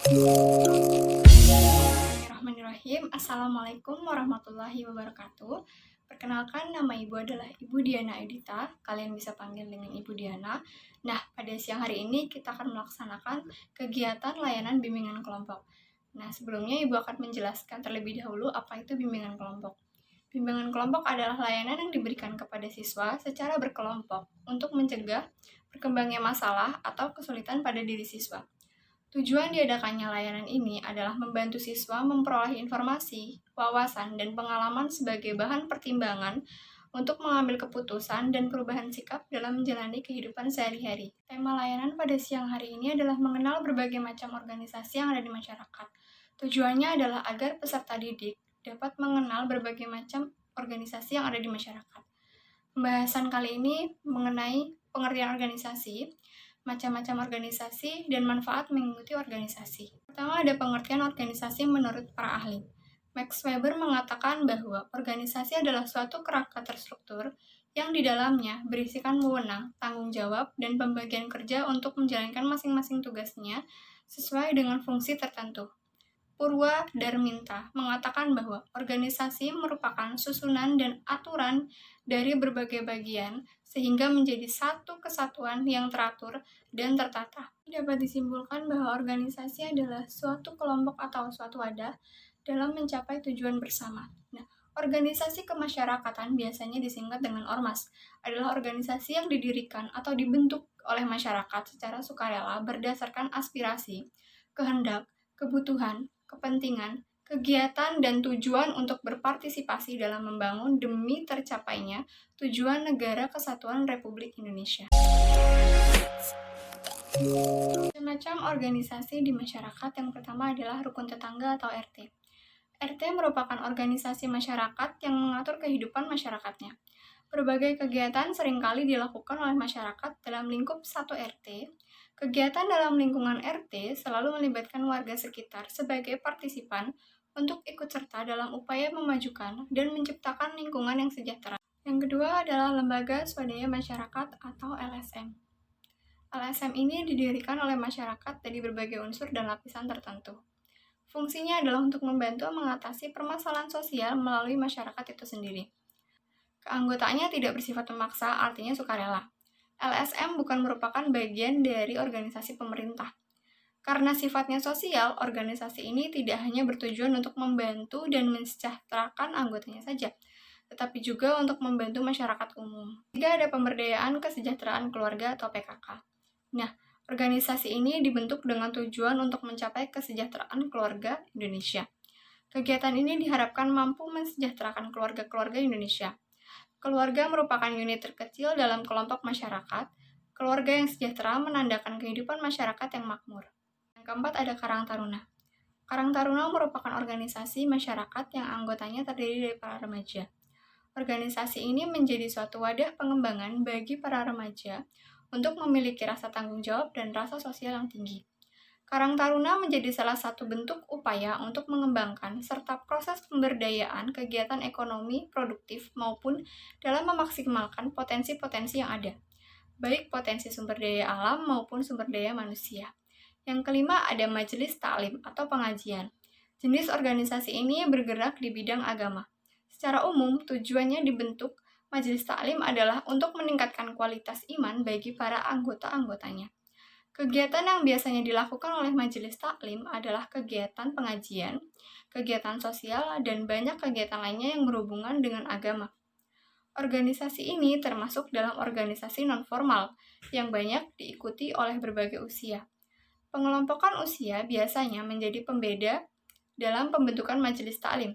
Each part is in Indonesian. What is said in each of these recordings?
Bismillahirrahmanirrahim. Assalamualaikum warahmatullahi wabarakatuh. Perkenalkan, nama Ibu adalah Ibu Diana Edita. Kalian bisa panggil dengan Ibu Diana. Nah, pada siang hari ini kita akan melaksanakan kegiatan layanan bimbingan kelompok. Nah, sebelumnya Ibu akan menjelaskan terlebih dahulu apa itu bimbingan kelompok. Bimbingan kelompok adalah layanan yang diberikan kepada siswa secara berkelompok untuk mencegah berkembangnya masalah atau kesulitan pada diri siswa. Tujuan diadakannya layanan ini adalah membantu siswa memperoleh informasi, wawasan, dan pengalaman sebagai bahan pertimbangan untuk mengambil keputusan dan perubahan sikap dalam menjalani kehidupan sehari-hari. Tema layanan pada siang hari ini adalah mengenal berbagai macam organisasi yang ada di masyarakat. Tujuannya adalah agar peserta didik dapat mengenal berbagai macam organisasi yang ada di masyarakat. Pembahasan kali ini mengenai pengertian organisasi, macam-macam organisasi, dan manfaat mengikuti organisasi. Pertama, ada pengertian organisasi menurut para ahli. Max Weber mengatakan bahwa organisasi adalah suatu kerangka terstruktur yang di dalamnya berisikan wewenang, tanggung jawab, dan pembagian kerja untuk menjalankan masing-masing tugasnya sesuai dengan fungsi tertentu. Purwa Darminta mengatakan bahwa organisasi merupakan susunan dan aturan dari berbagai bagian sehingga menjadi satu kesatuan yang teratur dan tertata. Dapat disimpulkan bahwa organisasi adalah suatu kelompok atau suatu wadah dalam mencapai tujuan bersama. Nah, organisasi kemasyarakatan biasanya disingkat dengan ormas, adalah organisasi yang didirikan atau dibentuk oleh masyarakat secara sukarela berdasarkan aspirasi, kehendak, kebutuhan, kepentingan, kegiatan, dan tujuan untuk berpartisipasi dalam membangun demi tercapainya tujuan Negara Kesatuan Republik Indonesia. Macam-macam organisasi di masyarakat. Yang pertama adalah rukun tetangga atau RT. RT merupakan organisasi masyarakat yang mengatur kehidupan masyarakatnya. Berbagai kegiatan seringkali dilakukan oleh masyarakat dalam lingkup satu RT. Kegiatan dalam lingkungan RT selalu melibatkan warga sekitar sebagai partisipan untuk ikut serta dalam upaya memajukan dan menciptakan lingkungan yang sejahtera. Yang kedua adalah Lembaga Swadaya Masyarakat atau LSM. LSM ini didirikan oleh masyarakat dari berbagai unsur dan lapisan tertentu. Fungsinya adalah untuk membantu mengatasi permasalahan sosial melalui masyarakat itu sendiri. Keanggotaannya tidak bersifat memaksa, artinya sukarela. LSM bukan merupakan bagian dari organisasi pemerintah. Karena sifatnya sosial, organisasi ini tidak hanya bertujuan untuk membantu dan mensejahterakan anggotanya saja, tetapi juga untuk membantu masyarakat umum. Ketiga, ada pemberdayaan kesejahteraan keluarga atau PKK. Nah, organisasi ini dibentuk dengan tujuan untuk mencapai kesejahteraan keluarga Indonesia. Kegiatan ini diharapkan mampu mensejahterakan keluarga-keluarga Indonesia. Keluarga merupakan unit terkecil dalam kelompok masyarakat. Keluarga yang sejahtera menandakan kehidupan masyarakat yang makmur. Yang keempat ada Karang Taruna. Karang Taruna merupakan organisasi masyarakat yang anggotanya terdiri dari para remaja. Organisasi ini menjadi suatu wadah pengembangan bagi para remaja untuk memiliki rasa tanggung jawab dan rasa sosial yang tinggi. Karang Taruna menjadi salah satu bentuk upaya untuk mengembangkan serta proses pemberdayaan kegiatan ekonomi produktif maupun dalam memaksimalkan potensi-potensi yang ada, baik potensi sumber daya alam maupun sumber daya manusia. Yang kelima ada Majelis Taklim atau pengajian. Jenis organisasi ini bergerak di bidang agama. Secara umum, tujuannya dibentuk Majelis Taklim adalah untuk meningkatkan kualitas iman bagi para anggota-anggotanya. Kegiatan yang biasanya dilakukan oleh Majelis Taklim adalah kegiatan pengajian, kegiatan sosial, dan banyak kegiatan lainnya yang berhubungan dengan agama. Organisasi ini termasuk dalam organisasi non-formal yang banyak diikuti oleh berbagai usia. Pengelompokan usia biasanya menjadi pembeda dalam pembentukan Majelis Taklim.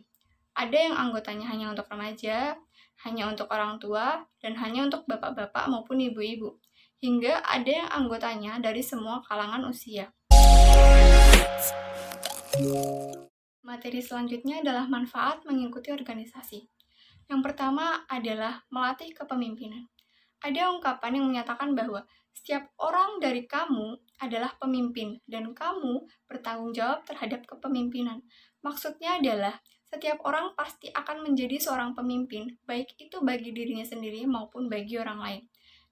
Ada yang anggotanya hanya untuk remaja, hanya untuk orang tua, dan hanya untuk bapak-bapak maupun ibu-ibu, hingga ada yang anggotanya dari semua kalangan usia. Materi selanjutnya adalah manfaat mengikuti organisasi. Yang pertama adalah melatih kepemimpinan. Ada ungkapan yang menyatakan bahwa setiap orang dari kamu adalah pemimpin dan kamu bertanggung jawab terhadap kepemimpinan. Maksudnya adalah setiap orang pasti akan menjadi seorang pemimpin, baik itu bagi dirinya sendiri maupun bagi orang lain.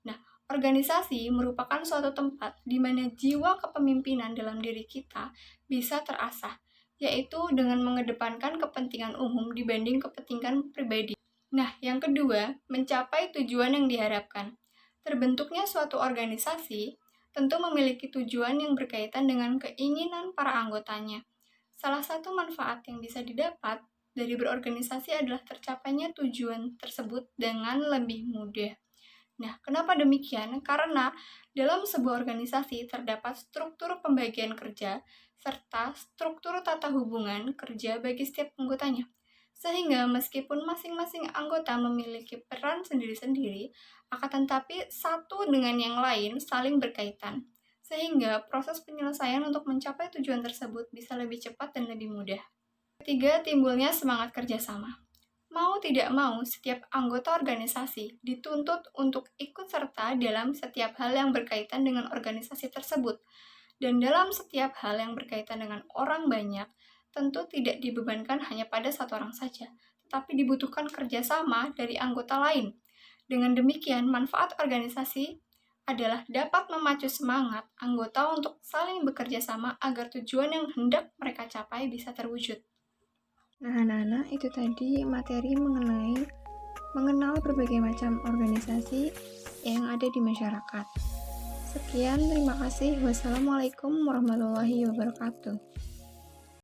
Nah, Organisasi merupakan suatu tempat di mana jiwa kepemimpinan dalam diri kita bisa terasah, yaitu dengan mengedepankan kepentingan umum dibanding kepentingan pribadi. Nah, yang kedua, mencapai tujuan yang diharapkan. Terbentuknya suatu organisasi tentu memiliki tujuan yang berkaitan dengan keinginan para anggotanya. Salah satu manfaat yang bisa didapat dari berorganisasi adalah tercapainya tujuan tersebut dengan lebih mudah. Nah, kenapa demikian? Karena dalam sebuah organisasi terdapat struktur pembagian kerja serta struktur tata hubungan kerja bagi setiap anggotanya. Sehingga meskipun masing-masing anggota memiliki peran sendiri-sendiri, akan tetapi satu dengan yang lain saling berkaitan. Sehingga proses penyelesaian untuk mencapai tujuan tersebut bisa lebih cepat dan lebih mudah. Ketiga, timbulnya semangat kerjasama. Mau tidak mau, setiap anggota organisasi dituntut untuk ikut serta dalam setiap hal yang berkaitan dengan organisasi tersebut. Dan dalam setiap hal yang berkaitan dengan orang banyak, tentu tidak dibebankan hanya pada satu orang saja, tetapi dibutuhkan kerjasama dari anggota lain. Dengan demikian, manfaat organisasi adalah dapat memacu semangat anggota untuk saling bekerja sama agar tujuan yang hendak mereka capai bisa terwujud. Nah, anak-anak, itu tadi materi mengenal berbagai macam organisasi yang ada di masyarakat. Sekian, terima kasih. Wassalamualaikum warahmatullahi wabarakatuh.